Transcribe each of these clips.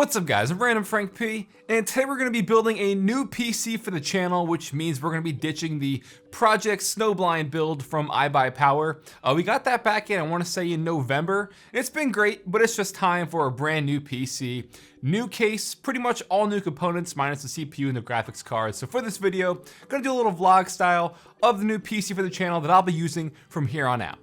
What's up guys, I'm randomfrankp, and today we're going to be building a new PC for the channel, which means we're going to be ditching the Project Snowblind build from iBuyPower. We got that back in, I want to say in November. It's been great, but it's just time for a brand new PC. New case, pretty much all new components minus the CPU and the graphics card. So for this video, I'm going to do a little vlog style of the new PC for the channel that I'll be using from here on out.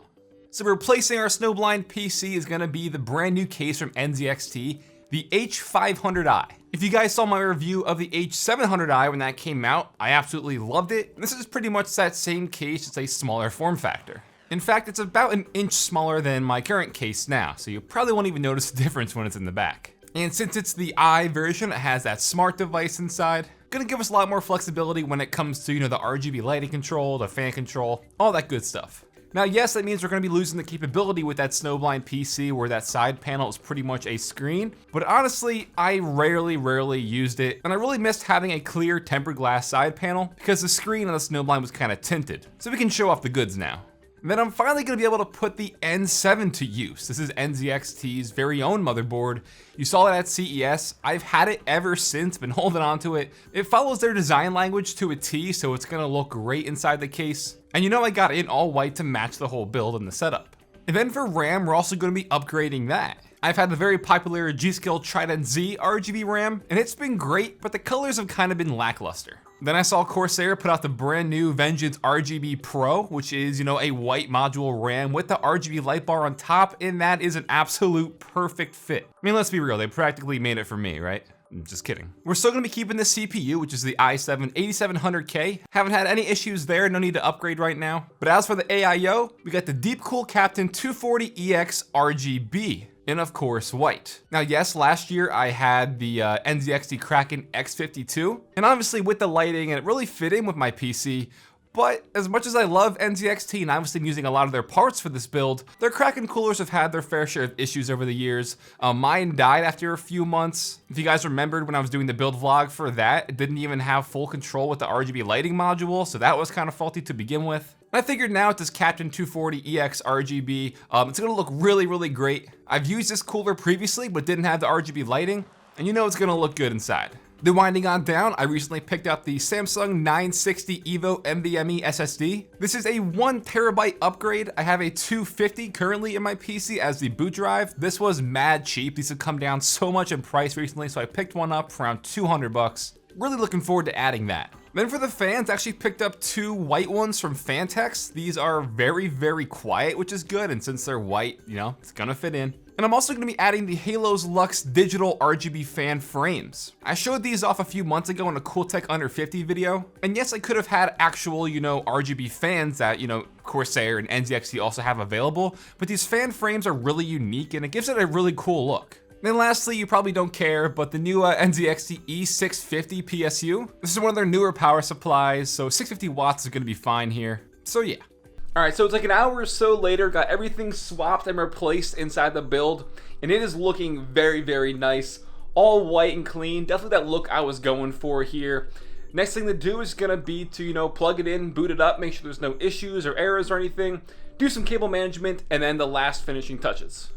So replacing our Snowblind PC is going to be the brand new case from NZXT, the H500i. If you guys saw my review of the H700i when that came out, I absolutely loved it. This is pretty much that same case, it's a smaller form factor. In fact, it's about an inch smaller than my current case now, so you probably won't even notice the difference when it's in the back. And since it's the i version, it has that smart device inside. Gonna give us a lot more flexibility when it comes to, the RGB lighting control, the fan control, all that good stuff. Now, yes, that means we're going to be losing the capability with that Snowblind PC where that side panel is pretty much a screen, but honestly, I rarely used it, and I really missed having a clear tempered glass side panel because the screen on the Snowblind was kind of tinted, so we can show off the goods now. And then I'm finally going to be able to put the N7 to use. This is NZXT's very own motherboard. You saw it at CES. I've had it ever since, been holding on to it. It follows their design language to a T, so it's going to look great inside the case. And I got it in all white to match the whole build and the setup. And then for RAM, we're also going to be upgrading that. I've had the very popular G.Skill Trident Z RGB RAM, and it's been great, but the colors have kind of been lackluster. Then I saw Corsair put out the brand new Vengeance RGB Pro, which is, a white module RAM with the RGB light bar on top, and that is an absolute perfect fit. I mean, let's be real, they practically made it for me, right? I'm just kidding. We're still gonna be keeping the CPU, which is the i7 8700K. Haven't had any issues there, no need to upgrade right now. But as for the AIO, we got the Deepcool Captain 240EX RGB. And of course, white. Now, yes, last year I had the NZXT Kraken X52, and obviously with the lighting, and it really fit in with my PC, but as much as I love NZXT and obviously I'm using a lot of their parts for this build, their Kraken coolers have had their fair share of issues over the years. Mine died after a few months. If you guys remembered when I was doing the build vlog for that, it didn't even have full control with the RGB lighting module, so that was kind of faulty to begin with. I figured now with this Captain 240EX RGB, it's gonna look really great. I've used this cooler previously, but didn't have the RGB lighting, and it's gonna look good inside. Then winding on down, I recently picked up the Samsung 960 EVO NVMe SSD. This is a 1TB upgrade. I have a 250 currently in my PC as the boot drive. This was mad cheap. These have come down so much in price recently, so I picked one up for around 200 bucks. Really looking forward to adding that. Then for the fans, I actually picked up two white ones from Fantex. These are very quiet, which is good, and since they're white, it's gonna fit in. And I'm also gonna be adding the Halos Lux digital RGB fan frames. I showed these off a few months ago in a Cooltech Under 50 video. And yes, I could have had actual, RGB fans that, Corsair and NZXT also have available, but these fan frames are really unique and it gives it a really cool look. Then lastly, you probably don't care, but the new NZXT E650 PSU. This is one of their newer power supplies, so 650 watts is gonna be fine here. So yeah. All right, so it's like an hour or so later, got everything swapped and replaced inside the build, and it is looking very nice. All white and clean, definitely that look I was going for here. Next thing to do is gonna be to, plug it in, boot it up, make sure there's no issues or errors or anything, do some cable management, and then the last finishing touches.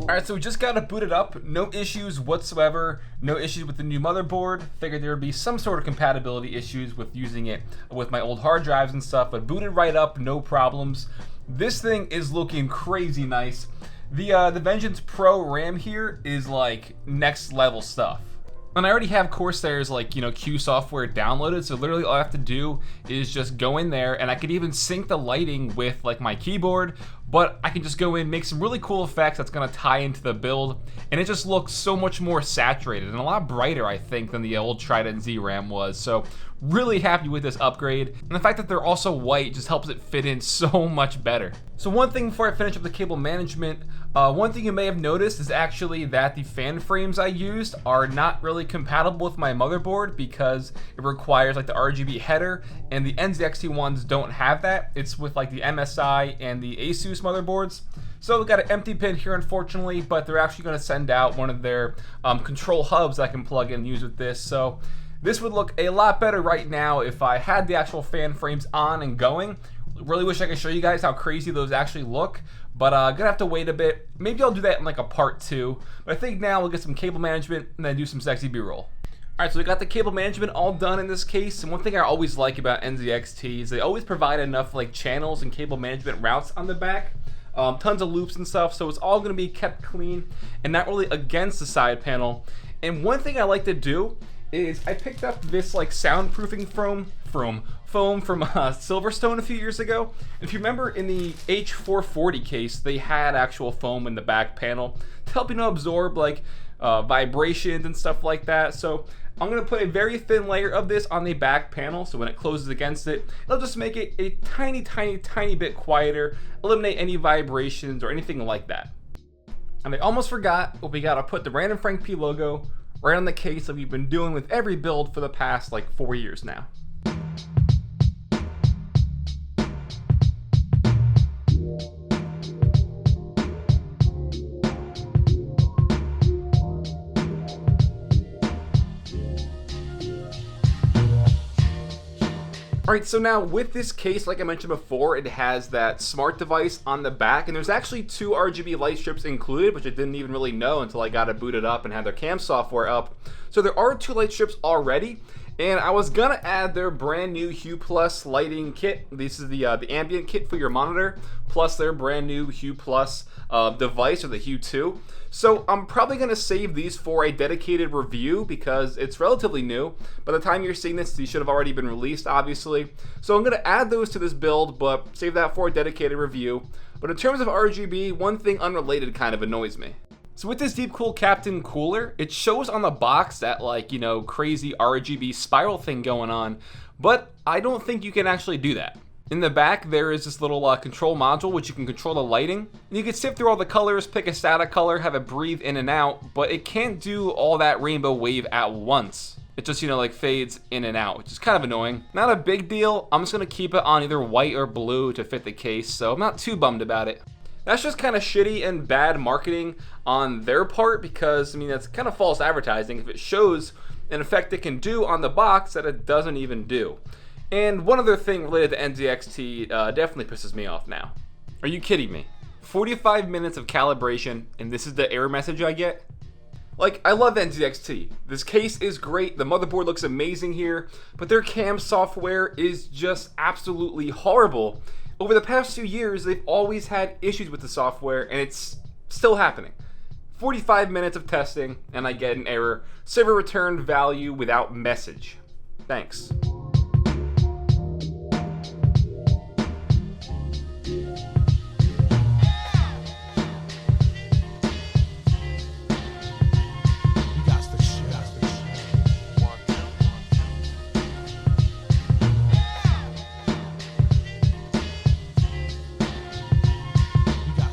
Alright, so we just got it booted up, no issues whatsoever, no issues with the new motherboard. Figured there would be some sort of compatibility issues with using it with my old hard drives and stuff, but booted right up, no problems. This thing is looking crazy nice. The Vengeance Pro RAM here is like next level stuff. And I already have Corsair's Q software downloaded, so literally all I have to do is just go in there, and I could even sync the lighting with my keyboard, but I can just go in, make some really cool effects that's gonna tie into the build, and it just looks so much more saturated and a lot brighter, I think, than the old Trident Z RAM was. So really happy with this upgrade. And the fact that they're also white just helps it fit in so much better. So one thing before I finish up the cable management, one thing you may have noticed is actually that the fan frames I used are not really compatible with my motherboard because it requires like the RGB header, and the NZXT ones don't have that. It's with like the MSI and the Asus motherboards. So we got an empty pin here, unfortunately, but they're actually going to send out one of their control hubs I can plug in and use with this. So this would look a lot better right now if I had the actual fan frames on and going. Really wish I could show you guys how crazy those actually look, but gonna have to wait a bit. Maybe I'll do that in like a part 2. But I think now we'll get some cable management and then do some sexy B-roll. Alright, so we got the cable management all done in this case, and one thing I always like about NZXT is they always provide enough like channels and cable management routes on the back. Tons of loops and stuff, so it's all going to be kept clean and not really against the side panel. And one thing I like to do is I picked up this like soundproofing foam from Silverstone a few years ago. If you remember, in the H440 case, they had actual foam in the back panel to help absorb like vibrations and stuff like that. So I'm going to put a very thin layer of this on the back panel, so when it closes against it, it'll just make it a tiny bit quieter, eliminate any vibrations or anything like that. And I almost forgot, but we got to put the Random Frank P logo right on the case that we've been doing with every build for the past like 4 years now. Alright, so now with this case, like I mentioned before, it has that smart device on the back, and there's actually 2 RGB light strips included, which I didn't even really know until I got it booted up and had their cam software up. So there are 2 light strips already, and I was gonna add their brand new Hue Plus lighting kit. This is the ambient kit for your monitor, plus their brand new Hue Plus device, or the Hue 2. So I'm probably going to save these for a dedicated review because it's relatively new. By the time you're seeing this, these should have already been released, obviously. So I'm going to add those to this build, but save that for a dedicated review. But in terms of RGB, one thing unrelated kind of annoys me. So with this Deepcool Captain cooler, it shows on the box that like, crazy RGB spiral thing going on, but I don't think you can actually do that. In the back, there is this little control module which you can control the lighting. And you can sift through all the colors, pick a static color, have it breathe in and out, but it can't do all that rainbow wave at once. It just, like fades in and out, which is kind of annoying. Not a big deal. I'm just gonna keep it on either white or blue to fit the case, so I'm not too bummed about it. That's just kind of shitty and bad marketing on their part because, that's kind of false advertising if it shows an effect it can do on the box that it doesn't even do. And one other thing related to NZXT definitely pisses me off now. Are you kidding me? 45 minutes of calibration and this is the error message I get? Like, I love NZXT. This case is great, the motherboard looks amazing here, but their cam software is just absolutely horrible. Over the past few years, they've always had issues with the software and it's still happening. 45 minutes of testing and I get an error. Server returned value without message. Thanks.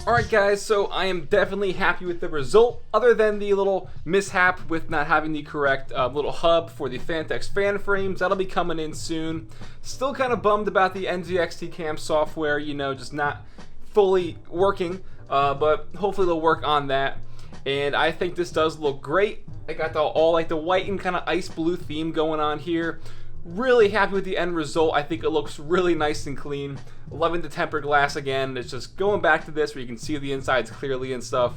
Alright guys, so I am definitely happy with the result, other than the little mishap with not having the correct little hub for the Fantex fan frames. That'll be coming in soon. Still kind of bummed about the NZXT cam software, just not fully working, but hopefully they'll work on that. And I think this does look great. I got all like the white and kind of ice blue theme going on here. Really happy with the end result. I think it looks really nice and clean. Loving the tempered glass again. It's just going back to this where you can see the insides clearly and stuff.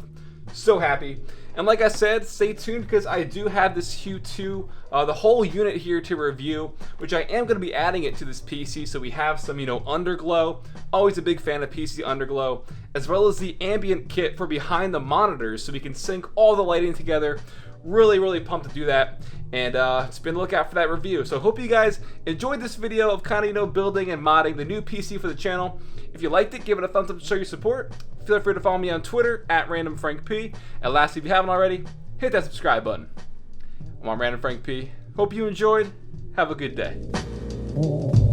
So happy. And like I said, stay tuned because I do have this Hue 2, the whole unit here to review, which I am going to be adding it to this PC so we have some, underglow. Always a big fan of PC underglow, as well as the ambient kit for behind the monitors so we can sync all the lighting together. Really pumped to do that, and just be on the lookout for that review. So hope you guys enjoyed this video of kind of building and modding the new PC for the channel. If you liked it, give it a thumbs up to show your support. Feel free to follow me on Twitter at randomfrankp. And lastly, if you haven't already, hit that subscribe button. I'm on Random Frank P. Hope you enjoyed. Have a good day.